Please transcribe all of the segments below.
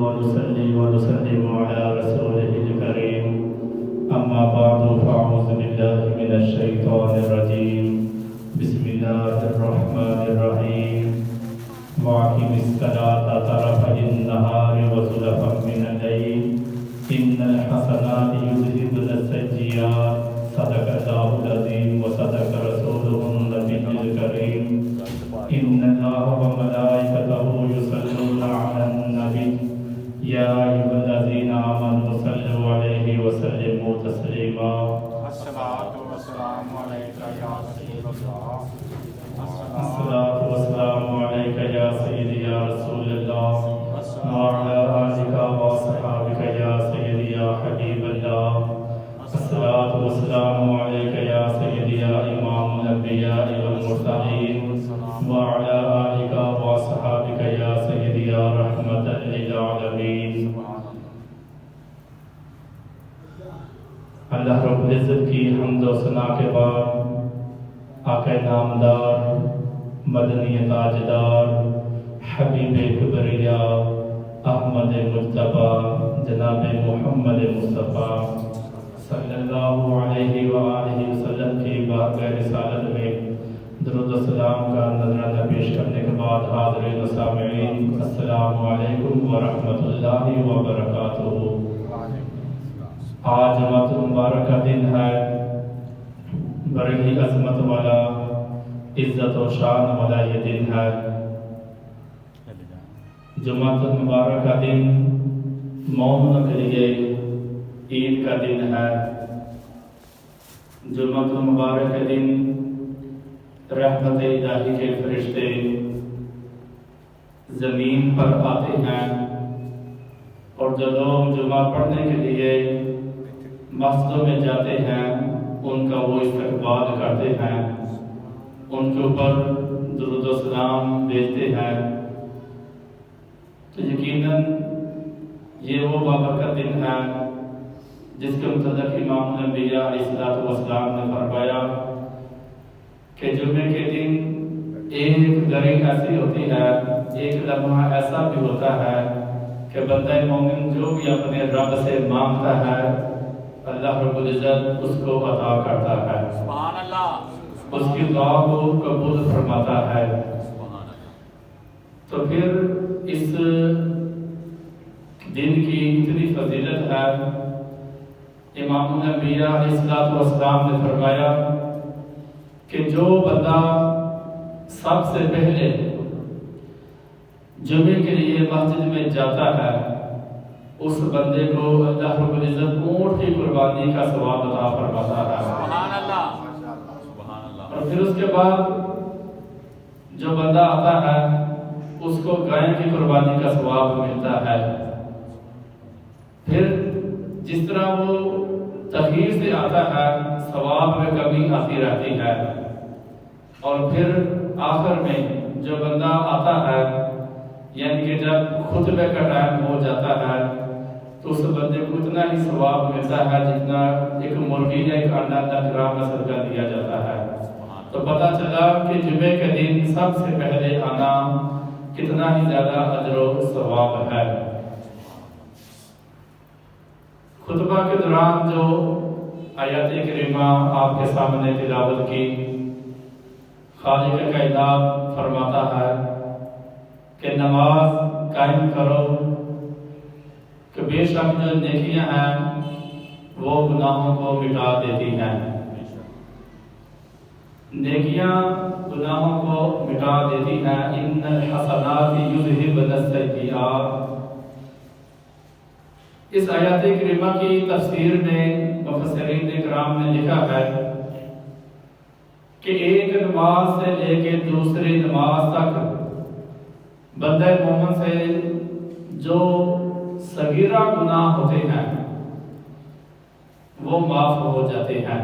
ونصلي ونسلم على رسوله الكريم أما بعد فأعوذ بالله من الشيطان الرجيم بسم الله الرحمن الرحيم وأقم الصلاة طرفي النهار وزلفا من الليل إن الحسنات يذهبن السيئات صدق الله العظيم وصدق رسوله النبي الكريم إن الله وملائكته يصلون على النبي يا أيها الذين آمنوا صلوا عليه وسلموا تسليما الصلاة والسلام عليك يا رسول الله الصلاة والسلام عليك يا سيدي يا رسول الله وعلى آلك وصحابك يا سيدي يا حبيب الله الصلاة والسلام عليك يا سيدي يا إمام الأنبياء والمرسلين وعلى آلك وصحابك يا سيدي يا رحمة للعالمين اللہ رب العزت کی حمد و ثنا کے بعد آقا نامدار مدنی تاجدار حبیب کبریا احمد مجتبی جناب محمد مصطفیٰ صلی اللہ علیہ وآلہ وسلم کی بارگاہ رسالت میں درود و سلام کا نذرانہ پیش کرنے کے بعد حاضرین و سامعین السلام علیکم ورحمۃ اللہ وبرکاتہ۔ آج جمعۃ المبارک کا دن ہے، بڑی ہی عظمت والا عزت و شان والا یہ دن ہے۔ جمعۃ المبارک کا دن مومنوں کے لیے عید کا دن ہے۔ جمعۃ المبارک کے دن رحمت الہی کے فرشتے زمین پر آتے ہیں اور جو لوگ جمعہ پڑھنے کے لیے مسجدوں میں جاتے ہیں ان کا وہ استقبال کرتے ہیں، ان کے اوپر درود و سلام بھیجتے ہیں۔ تو یقیناً یہ وہ بابرکت دن ہے جس کے متعلق امام الانبیاء علیہ السلام نے فرمایا کہ جمعے کے دن ایک گھڑی ایسی ہوتی ہے، ایک لمحہ ایسا بھی ہوتا ہے کہ بندہ مومن جو بھی اپنے رب سے مانگتا ہے اللہ رب العزت اس کو عطا کرتا ہے، سبحان اللہ، اس کی دعا کو قبول فرماتا ہے۔ تو پھر اس دن کی اتنی فضیلت ہے، امام الانبیاء علیہ السلام نے فرمایا کہ جو بندہ سب سے پہلے جمعے کے لیے مسجد میں جاتا ہے اس بندے کو اللہ رب العزت اونٹ کی قربانی کا ثواب عطا فرماتا ہے، سبحان اللہ، سبحان اللہ۔ اور پھر اس کے بعد جو بندہ آتا ہے اس کو گائے کی قربانی کا ثواب ملتا ہے۔ پھر جس طرح وہ تخیر سے آتا ہے ثواب میں کمی آتی رہتی ہے، اور پھر آخر میں جو بندہ آتا ہے یعنی کہ جب خطبے کا ٹائم ہو جاتا ہے تو اس بندے کو اتنا ہی ثواب ملتا ہے جتنا ایک مرغی یا ایک انڈا اللہ کرام میں صدقہ دیا جاتا ہے۔ تو پتہ چلا کہ جمعے کے دن سب سے پہلے آنا کتنا ہی زیادہ اجر و ثواب ہے۔ خطبہ کے دوران جو آیات کریمہ آپ کے سامنے تلاوت کی، خالق کائنات فرماتا ہے کہ نماز قائم کرو کہ بے شک جو نیکیاں ہیں وہ گناہوں کو مٹا دیتی ہیں، نیکیاں گناہوں کو مٹا دیتی ہیں۔ ان الحسنات یذھبن السیئات۔ اس آیات کریمہ کی تفسیر میں مفسرین اکرام نے لکھا ہے کہ ایک نماز سے لے کے دوسری نماز تک بندہ مومن سے جو صغیرہ گناہ ہوتے ہیں وہ معاف ہو جاتے ہیں،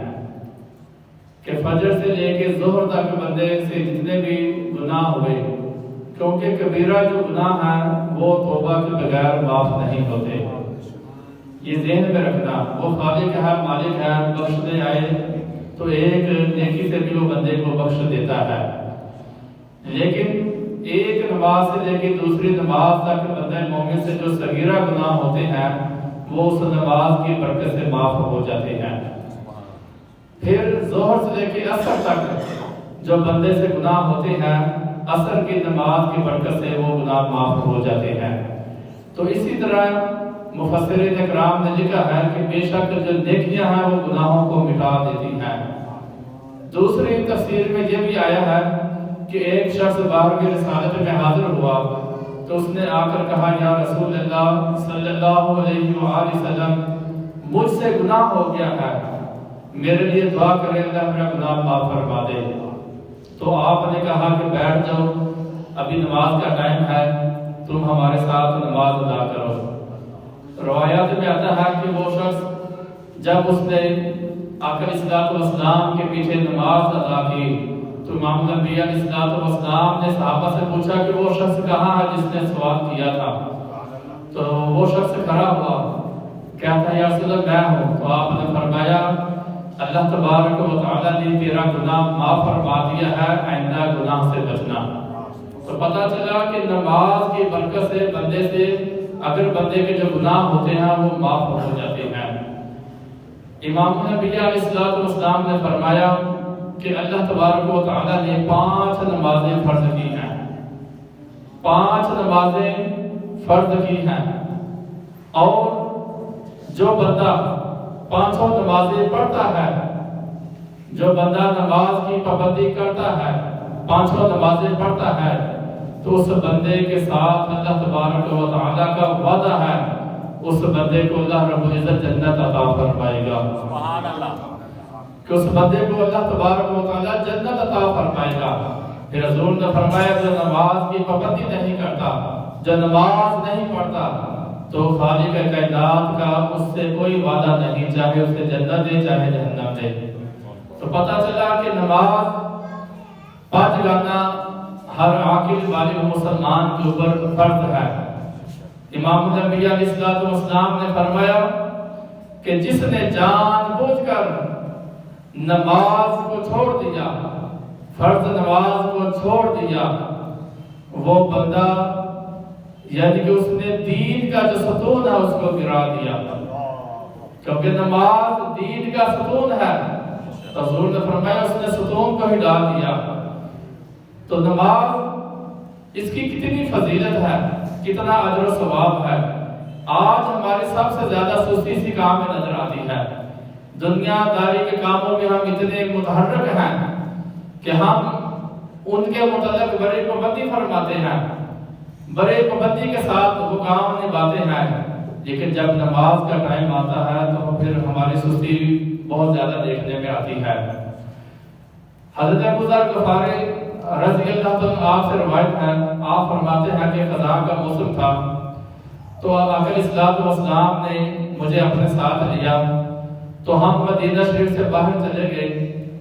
کہ فجر سے لے کے ظہر تک بندے سے جتنے بھی گناہ ہوئے، کیونکہ کبیرہ جو گناہ ہیں وہ توبہ کے بغیر معاف نہیں ہوتے۔ یہ ذہن میں رکھنا، وہ خالق ہے، مالک ہے، بخشنے آئے تو ایک نیکی سے بھی وہ بندے کو بخش دیتا ہے، لیکن ایک نماز سے لے کے دوسری نماز تک بندہ مومن سے جو صغیرہ گناہ ہوتے ہیں وہ اس نماز کی برکت سے معاف ہو جاتے ہیں۔ پھر ظہر سے لے کے عصر تک جو بندے سے گناہ ہوتے ہیں عصر کی نماز کی برکت سے وہ گناہ معاف ہو جاتے ہیں۔ تو اسی طرح مفسرین اکرام نے لکھا ہے کہ بے شک جو نیکیاں ہیں وہ گناہوں کو مٹا دیتی ہیں۔ دوسری تفسیر میں یہ بھی آیا ہے کہ ایک شخص باہر کی رسالت میں حاضر ہوا تو اس نے آ کر کہا یا رسول اللہ صلی اللہ علیہ وآلہ وسلم مجھ سے گناہ ہو گیا ہے، میرے لیے دعا کرے اللہ میرا گناہ معاف فرما دے۔ تو آپ نے کہا کہ بیٹھ جاؤ، ابھی نماز کا ٹائم ہے، تم ہمارے ساتھ نماز ادا کرو۔ روایات میں آتا ہے کہ وہ شخص جب اس نے آقا صلی والسلام کے پیچھے نماز ادا کی تو امام نبی علیہ السلام نے صحابہ سے پوچھا کہ وہ شخص کہاں ہے جس نے سوال کیا تھا؟ تو وہ شخص کھڑا ہوا، کہتا ہے یا رسول اللہ میں ہوں۔ تو آپ نے فرمایا اللہ تبارک و تعالیٰ نے تیرا گناہ معاف فرما دیا ہے، آئندہ گناہ سے بچنا۔ تو پتہ چلا کہ نماز کی برکت سے بندے سے اگر بندے کے جو گناہ ہوتے ہیں وہ معاف ہو جاتے ہیں۔ امام نبی علیہ السلام نے فرمایا کہ اللہ تبارک و تعالیٰ نے 5 نمازیں فرض کی ہیں، 5 نمازیں فرض کی ہیں، اور جو بندہ 5 نمازیں پڑھتا ہے، جو بندہ نماز کی پابندی کرتا ہے، 5 نمازیں پڑھتا ہے، تو اس بندے کے ساتھ اللہ تبارک و تعالیٰ کا وعدہ ہے، اس بندے کو اللہ رب العزت جنت عطا فرمائے گا۔ سبحان اللہ۔ کہ اس بندے کو اللہ تبارک و تعالیٰ جنت عطا فرمائے گا۔ پھر حضور نے فرمایا جو نماز کی پابندی نہیں کرتا، جو نماز نہیں پڑھتا، تو خالق کائنات کا اس سے کوئی وعدہ نہیں، چاہے اسے جنت دے چاہے جہنم دے۔ تو پتہ چلا کہ نماز پانچ گانا ہر عاقل بالغ مسلمان کے اوپر فرض ہے۔ امام نبی علیہ السلام نے فرمایا کہ جس نے جان بوجھ کر نماز کو چھوڑ دیا، فرض نماز کو چھوڑ دیا، وہ بندہ یعنی کہ اس نے دین کا جو ستون ہے اس کو گرا دیا، کیونکہ نماز دین کا ستون ہے۔ تو حضور نے فرمایا اس نے ستون کو ہی ڈال دیا۔ تو نماز اس کی کتنی فضیلت ہے، کتنا اجر و ثواب ہے۔ آج ہمارے سب سے زیادہ سستی سی کام میں نظر آتی ہے، دنیا داری کے کاموں میں ہم اتنے متحرک ہیں کہ ہم ان کے متعلق بڑے پابندی فرماتے ہیں، بڑے پابندی کے ساتھ وہ کام نبھاتے ہیں، لیکن جب نماز کا ٹائم آتا ہے تو پھر ہماری سستی بہت زیادہ دیکھنے میں آتی ہے۔ حضرت ابو ذر غفاری رضی اللہ عنہ آپ سے روایت ہے، آپ فرماتے ہیں کہ خزاں کا موسم تھا تو آقا علیہ السلام نے مجھے اپنے ساتھ لیا، تو ہم مدینہ شریف سے باہر چلے گئے،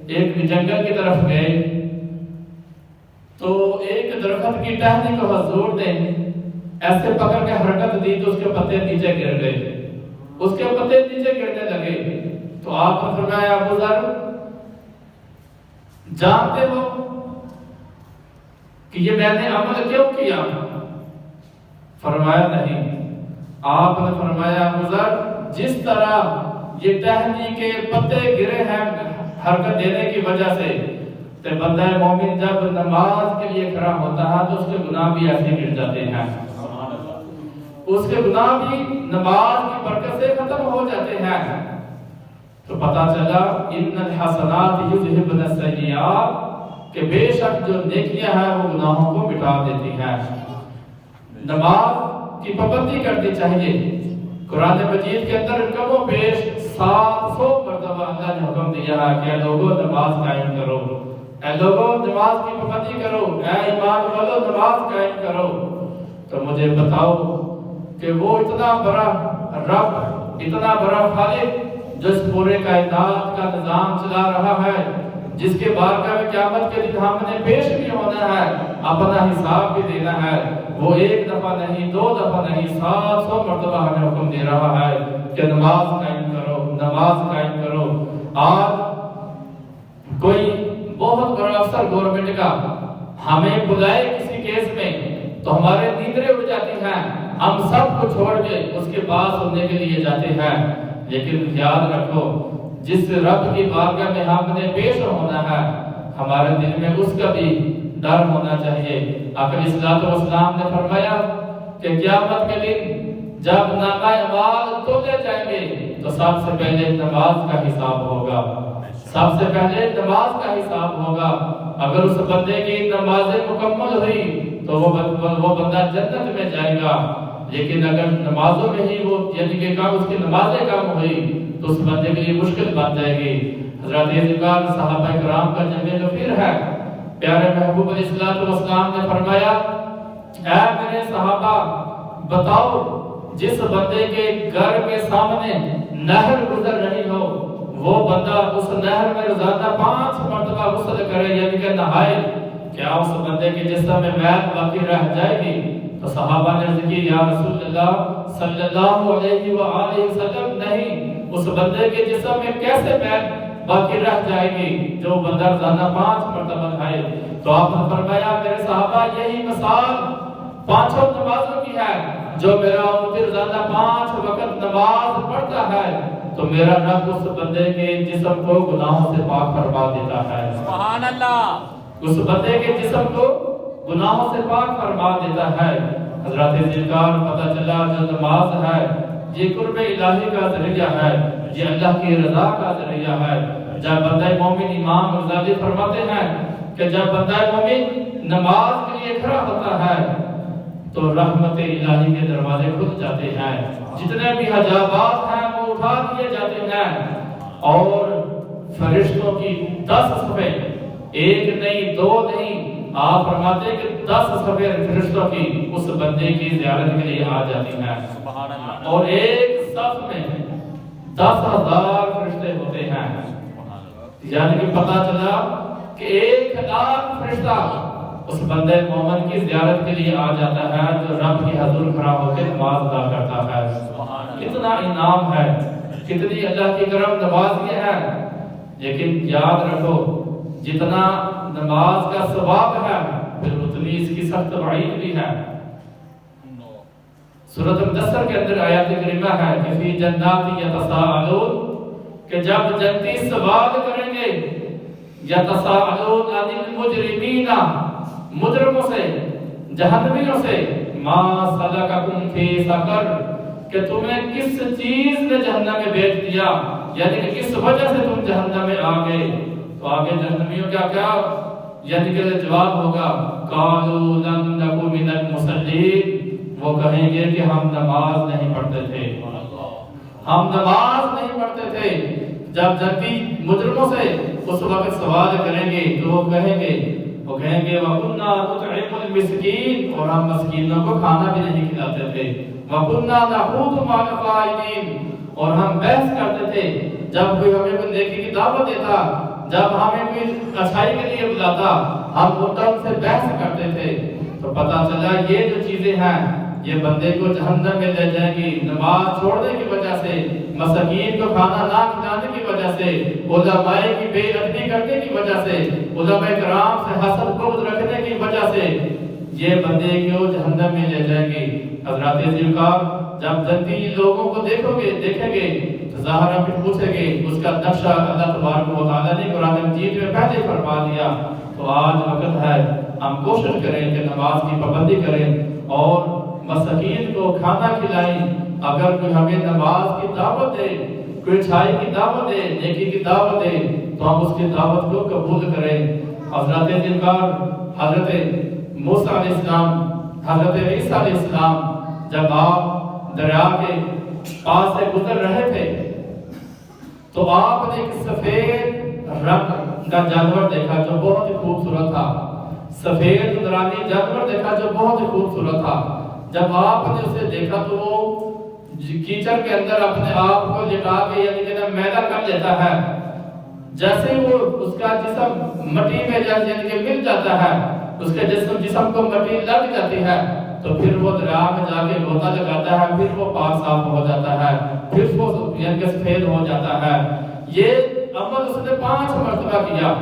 ایک جنگل کی طرف گئے، تو ایک درخت کی ٹہنی کو حضور نے ایسے پکڑ کے حرکت دی تو اس کے پتے نیچے گر گئے، اس کے پتے نیچے گرنے لگے۔ تو آپ نے فرمایا ابو ذر جانتے ہو کہ یہ میں نے عمل کیوں کیا؟ فرمایا نہیں۔ آپ نے فرمایا ابو ذر جس طرح یہ ٹہنی کے پتے گرے ہیں حرکت دینے کی وجہ سے، تو بندہ مومن جب نماز کے لیے کھڑا ہوتا ہے تو اس کے گناہ بھی ایسے گر جاتے ہیں، اس کے گناہ بھی نماز کی برکت سے ختم ہو جاتے ہیں۔ تو پتہ چلا ان الحسنات یذھبن السیئات کہ بے شک جو نیکیاں ہیں وہ گناہوں کو مٹا دیتی ہیں۔ نماز کی پابندی کرنی چاہیے۔ قرآن مجید کے اندر کم و بیش 700 مرتبہ اللہ نے حکم دیا ہے کہ اے لوگوں نماز قائم کرو، اے لوگوں نماز کی پابندی کرو، اے ایمان والو نماز قائم کرو۔ تو مجھے بتاؤ کہ وہ اتنا بڑا رب، اتنا بڑا خالق جو اس پورے کائنات کا نظام چلا رہا ہے، جس کے بارگاہ میں قیامت کے دن ہم نے پیش بھی ہونا ہے، اپنا حساب بھی دینا ہے، وہ ایک دفعہ نہیں، 2 دفعہ نہیں، 700 مرتبہ ہمیں حکم دے رہا ہے کہ نماز قائم کرو، نماز قائم کرو۔ آج کوئی بہت بڑا افسر گورنمنٹ کا ہمیں بلائے کسی کیس میں تو ہمارے نیندریں اڑ جاتی ہیں، ہم سب کو چھوڑ کے اس کے پاس سننے کے لیے جاتے ہیں۔ لیکن یاد رکھو جس رب کی بارگاہ میں ہم نے پیش ہونا ہے، ہمارے دل میں اس کا بھی ڈر ہونا چاہیے۔ آقا علیہ الصلوۃ والسلام نے فرمایا کہ قیامت کے دن جب نامہ اعمال تولے جائیں گے تو سب سے پہلے نماز کا حساب ہوگا، سب سے پہلے نماز کا حساب ہوگا۔ اگر اس بندے کی نمازیں مکمل ہوئی تو وہ بندہ جنت میں جائے گا، لیکن اگر نمازوں میں ہی وہ یعنی کہ اس کی نمازیں کم ہوئی تو اس بندے کے لیے مشکل بن جائے گی۔ حضرت ذکر صحابہ کرام کا جمع غفیر ہے، پیارے محبوب علیہ الصلوۃ والسلام نے فرمایا اے میرے صحابہ بتاؤ جس بندے کے گھر کے سامنے نہر گزر رہی ہو وہ بندہ اس نہر میں روزانہ 5 مرتبہ غسل کرے یعنی کہ نہائے، کیا اس بندے کے جسم میں میل باقی رہ جائے گی؟ تو صحابہ نے عرض کی یا رسول اللہ صلی اللہ علیہ وآلہ وسلم نہیں، اس بندے کے جسم میں کیسے میل باقی رہ جائے گی جو بندہ روزانہ 5 مرتبہ نہائے؟ تو آپ نے فرمایا میرے صحابہ یہی مثال 5 نمازوں کی ہے، جو میرا امتی روزانہ 5 وقت نماز پڑھتا ہے تو میرا رب اس بندے کے جسم کو گناہوں سے پاک فرما دیتا ہے۔ سبحان اللہ۔ اس بندے کے جسم کو گناہوں سے پاک فرما دیتا ہے۔ حضرات ذکر پتہ چلا جو نماز ہے یہ قرب الہی کا ذریعہ ہے، یہ اللہ کی رضا کا ذریعہ ہے۔ جب بندہ مومن امام غزالی فرماتے ہیں کہ جب بندہ مومن نماز کے لیے کھڑا ہوتا ہے تو رحمت الہی کے دروازے کھل جاتے ہیں، جتنے بھی حجابات ہیں وہ اٹھا دیے جاتے ہیں، اور فرشتوں کی 10 صفیں، ایک نہیں 2 نہیں، آپ فرماتے ہیں کہ 10 صفیں فرشتوں کی اس بندے کی زیارت کے لیے آ جاتی ہیں، سبحان اللہ۔ اور ایک صف میں 10,000 فرشتے ہوتے ہیں، یعنی کہ پتہ چلا کہ 1,00,000 فرشتہ اس بندے مومن کی زیارت کے لیے آ جاتا ہے جو رب کی حضور کھڑا ہو کے نماز ادا کرتا ہے۔ کتنا انعام ہے، کتنی اللہ کی کرم نوازی ہے۔ لیکن یاد رکھو جتنا نماز کا ثواب ہے پھر اتنی اس کی سخت وعید بھی ہے۔ سورۃ مدثر کے اندر آیات کریمہ ہے کہ فی جنات یتساءلون، کہ جب جنتی سوال کریں گے یتساءلون عن المجرمین، مجرموں سے، جہنمیوں سے، ما سلککم فی سقر، کہ تمہیں کس چیز نے جہنم میں بھیج دیا، یعنی کہ کس وجہ سے تم جہنم میں آ گئے؟ تو آگے جہنمیوں کیا یعنی کہ جواب ہوگا قالوا لم نک من المصلین، وہ کہیں گے کہ ہم نماز نہیں پڑھتے تھے، ہم نماز نہیں پڑھتے تھے۔ جب جنتی مجرموں سے اس وقت سوال کریں گے تو وہ کہیں گے وَكُنَّا نُطْعِمُ الْمِسْكِينَ، اور ہم مسکینوں کو کھانا بھی نہیں کھلاتے تھے، وَكُنَّا نَخُوضُ مَعَ الْخَائِضِينَ، اور ہم بحث کرتے تھے جب کوئی ہمیں کوئی نیکی کی دعوت دیتا، جب ہمیں کوئی اچھائی کے لیے بلاتا ہم ان سے بحث کرتے تھے۔ تو پتہ چلا یہ جو چیزیں ہیں یہ بندے کو جہنم میں لے جائیں گی، نماز چھوڑنے کی وجہ سے، مساکین کو کھانا نہ کھلانے کی وجہ سے، علماء کی بے ادبی کرنے کی وجہ سے، علماء کرام سے حسد بغض رکھنے کی وجہ سے یہ بندے کو جہنم میں لے جائیں گی۔ حضرات ذکر جب جنتی لوگوں کو دیکھیں گے تو ظاہر پھر پوچھیں گے، اس کا نقشہ اللہ تبارک و تعالیٰ نے قرآن مجید میں پہلے فرما دیا۔ تو آج وقت ہے ہم کوشش کریں کہ نماز کی پابندی کریں اور مساکین کو کھانا کھلائیں۔ اگر کوئی ہمیں نماز کی دعوت دے، کوئی اچھائی کی دعوت دے، نیکی کی دعوت دے تو ہم اس کی دعوت کو قبول کریں۔ حضرت ذکر حضرت موسیٰ علیہ السلام، حضرت عیسیٰ علیہ السلام جب آپ دریا کے پاس سے گزر رہے تھے تو آپ نے ایک سفید رنگ کا جانور دیکھا جو بہت ہی خوبصورت تھا، سفید نورانی جانور دیکھا جو بہت ہی خوبصورت تھا۔ جب آپ نے اسے دیکھا تو وہ کیچڑ کے اندر اپنے آپ کو لٹا کے یعنی کہ میلا کر لیتا ہے، جیسے وہ اس کا جسم مٹی میں یعنی کہ مل جاتا ہے، اس کے جسم کو مٹی لگ جاتی ہے تو پھر وہ دریا میں جا کے غوطہ لگاتا ہے، پھر وہ پاک صاف ہو جاتا ہے، پھر وہ یعنی کہ سفید ہو جاتا ہے۔ یہ عمل اس نے 5 مرتبہ کیا۔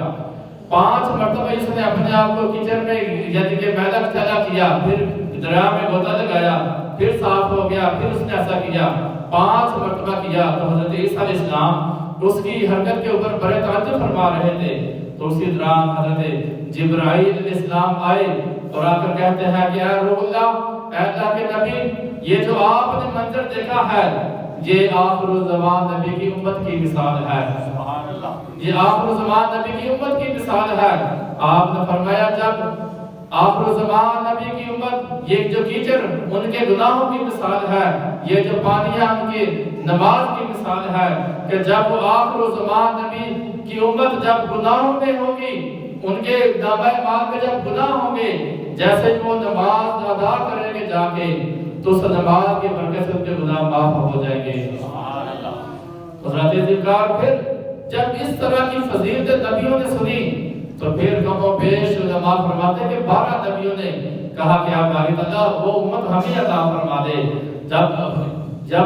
5 مرتبہ اس نے اپنے آپ کو کچن میں یعنی کہ میدہ چلا کیا، پھر دریا میں غوطہ لگایا، پھر صاف ہو گیا، پھر اس نے ایسا کیا، 5 مرتبہ کیا۔ تو حضرت عیسیٰ علیہ السلام اس کی حرکت کے اوپر بڑے توجہ فرما رہے تھے۔ تو اسی دوران حضرت جبرائیل علیہ السلام آئے اور آ کر کہتے ہیں کہ اے روح اللہ، اے اللہ کے نبی، یہ جو آپ نے منظر دیکھا ہے یہ آخر الزمان نبی کی امت کی مثال ہے، یہ آخر الزمان نبی کی امت کی مثال ہے۔ آپ نے فرمایا جب آخر الزمان نبی کی امت، یہ جو کیچڑ ان کے گناہوں کی مثال ہے، یہ جو پانیاں ان کی نماز کی مثال ہے، کہ جب وہ آخر الزمان نبی کی امت جب گناہوں میں ہوگی، ان کے دامن مال میں جب گناہ ہوں گے، جیسے وہ نماز ادا کریں گے جا کے، تو اس نماز کی برکت سے ان کے گناہ معاف ہو جائیں گے۔ حضرت ذکر پھر جب اس طرح کی فضیلت نبیوں نے سنی تو پھر کم و بیش علماء فرماتے کہ 12 نبیوں نے کہا کہ آپ باری اللہ وہ امت ہمیں عطا فرما دے۔ جب ان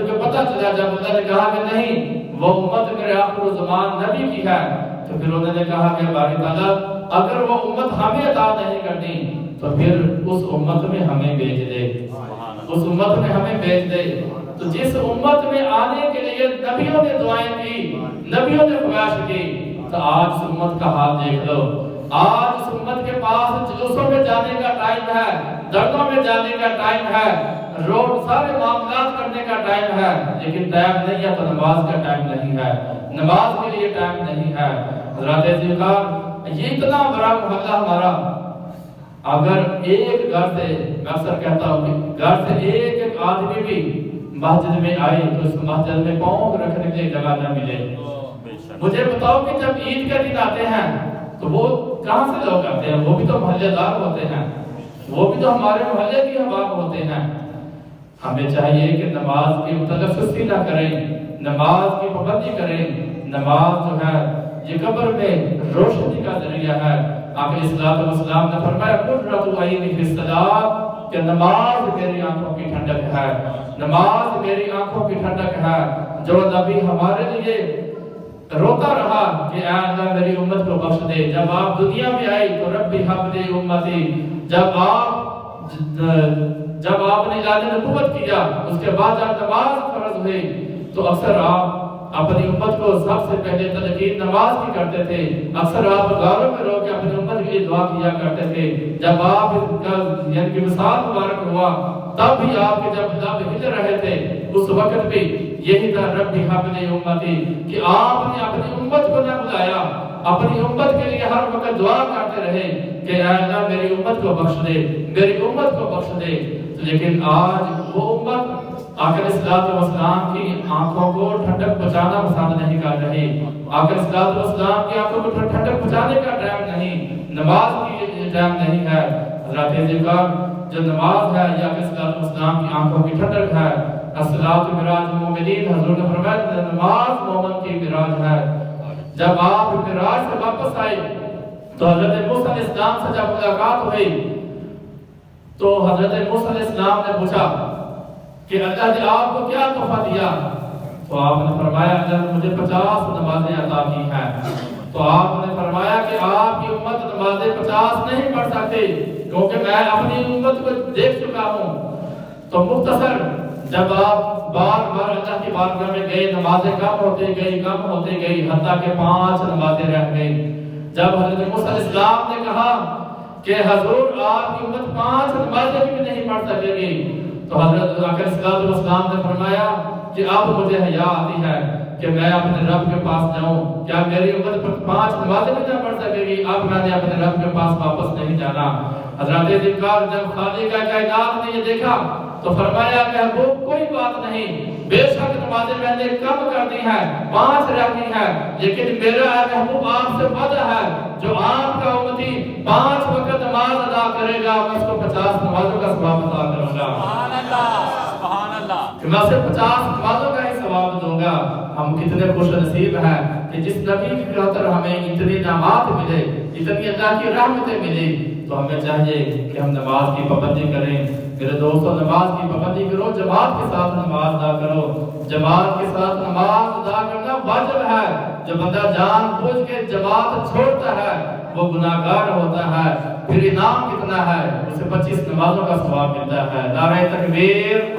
کو پتہ چلا، جب اللہ نے کہا کہ نہیں وہ امت میرے آخر الزمان نبی کی ہے، تو پھر انہوں نے کہا کہ باری تعالیٰ اگر وہ امت ہمیں عطا نہیں کرنی تو پھر اس امت میں ہمیں بھیج دے، اس امت میں ہمیں بھیج دے۔ تو جس امت میں آنے کے لیے نبیوں نے دعائیں کی، نبیوں نے خواہش کی، تو آج اس امت کا حال دیکھ لو۔ آج اس امت کے پاس جلوسوں میں جانے کا ٹائم ہے، دردوں میں جانے کا ٹائم ہے، روڈ سارے معاملات کرنے کا ٹائم ہے، لیکن ٹائم نہیں ہے تو نماز کا ٹائم نہیں ہے، نماز کے لیے ٹائم نہیں ہے۔ حضرات ذکر یہ اتنا بڑا محلہ ہمارا، اگر ایک گھر سے، میں اکثر کہتا ہوں کہ گھر سے ایک آدمی بھی مسجد میں آئے تو اس مسجد میں پاؤں رکھنے کے لیے جگہ نہ ملے۔ مجھے بتاؤ کہ جب عید کے دن آتے ہیں تو وہ کہاں سے لوگ آتے ہیں؟ وہ بھی تو محلے دار ہوتے ہیں، وہ بھی تو ہمارے محلے کے احباب ہوتے ہیں۔ ہمیں چاہیے کہ نماز کی متعلق سستی نہ کریں، نماز کی پابندی کریں۔ نماز جو ہے یہ قبر میں روشنی کا ذریعہ ہے۔ آقا علیہ الصلوۃ والسلام نے فرمایا قرۃ عینی فی الصلاۃ، کہ نماز میری آنکھوں کی ٹھنڈک ہے، نماز میری آنکھوں کی ٹھنڈک ہے۔ جو نبی ہمارے لیے روتا رہا کہ اے اللہ میری امت کو بخش دے، جب آپ دنیا میں آئی تو ربی حب لی امتی، جب آپ نے اعلان نبوت کیا اس کے بعد جب نماز فرض ہوئی تو اکثر آپ اپنی امت کو سب سے پہلے تلقین نماز کی کرتے تھے۔ اکثر آپ غاروں میں رو کے اپنی امت کے لیے دعا کیا کرتے تھے۔ جب آپ کا یعنی کہ وصال مبارک ہوا تب بھی آپ کے جب لب ہل رہے تھے اس وقت بھی یہی تھا ربی حب لی امتی، کہ آپ نے اپنی امت کو نہ بلایا، اپنی امت کے لیے ہر وقت دعا کرتے رہے کہ اے اللہ میری امت کو بخش دے، میری امت کو بخش دے۔ لیکن آج وہ امت آقا علیہ الصلوۃ والسلام کی آنکھوں کو ٹھنڈک پہنچانا پسند نہیں کر رہی۔ آقا علیہ الصلوۃ والسلام کی آنکھوں کو ٹھنڈک پہنچانے کا ٹائم نہیں، نماز کی ٹائم نہیں ہے۔ حضرات ذکر جو نماز ہے یہ آقا علیہ الصلوۃ والسلام کی آنکھوں کی ٹھنڈک ہے۔ الصلاۃ معراج المومنین، حضور نے فرمایا نماز مومن کی معراج ہے۔ جب آپ معراج سے واپس آئے تو حضرت موسیٰ علیہ السلام سے جب ملاقات ہوئی تو حضرت موسیٰ علیہ السلام نے پوچھا کہ اللہ نے آپ کو کیا تحفہ دیا؟ تو آپ نے فرمایا اللہ نے مجھے 50 نمازیں عطا کی ہیں۔ تو آپ نے فرمایا کہ آپ کی امت نمازیں 50 نہیں پڑھ سکتے کیونکہ میں اپنی امت کو دیکھ چکا ہوں۔ تو مختصر جب آپ بار بار اللہ کی بارگاہ میں گئے نمازیں کم ہوتے گئی حتیٰ کہ 5 نمازیں رہ گئی۔ جب حضرت موسیٰ علیہ السلام نے کہا کہ حضور آپ کی امت 5 نمازیں بھی نہیں پڑھ سکے گی تو حضرت آقا علیہ السلام نے فرمایا کہ اب مجھے حیا آتی ہے کہ میں اپنے رب کے پاس جاؤں، کیا میری امت 5 نمازیں بھی نہ پڑھ سکے گی؟ اب میں نے اپنے رب کے پاس واپس نہیں جانا۔ حضرت ذکر جب خالق کائنات نے یہ دیکھا تو فرمایا محبوب کوئی بات نہیں، بے شک نمازیں میں نے کم کر دی ہیں، 5 رہتی ہیں، لیکن میرا محبوب آپ سے وعدہ ہے جو آپ کا امتی 5 وقت نماز ادا کرے گا میں اس کو 50 نمازوں کا ثواب عطا کروں گا۔ سبحان اللہ، سبحان اللہ، کہ میں اسے 50 نمازوں کا ہی ثواب دوں گا۔ ہم کتنے خوش نصیب ہیں کہ جس نبی کی خاطر ہمیں اتنی نعمات ملے، اتنی اللہ کی رحمتیں ملی، تو ہمیں چاہیے کہ ہم نماز کی پابندی کریں، میرے دوستوں نماز کی پابندی کرو، جماعت کے ساتھ نماز ادا کرو۔ جماعت کے ساتھ نماز ادا کرنا واجب ہے۔ جو بندہ جان بوجھ کے جماعت چھوڑتا ہے وہ گناہگار ہوتا ہے۔ پھر انعام کتنا ہے؟ اسے 25 نمازوں کا ثواب ملتا ہے۔ نعرہ تکبیر،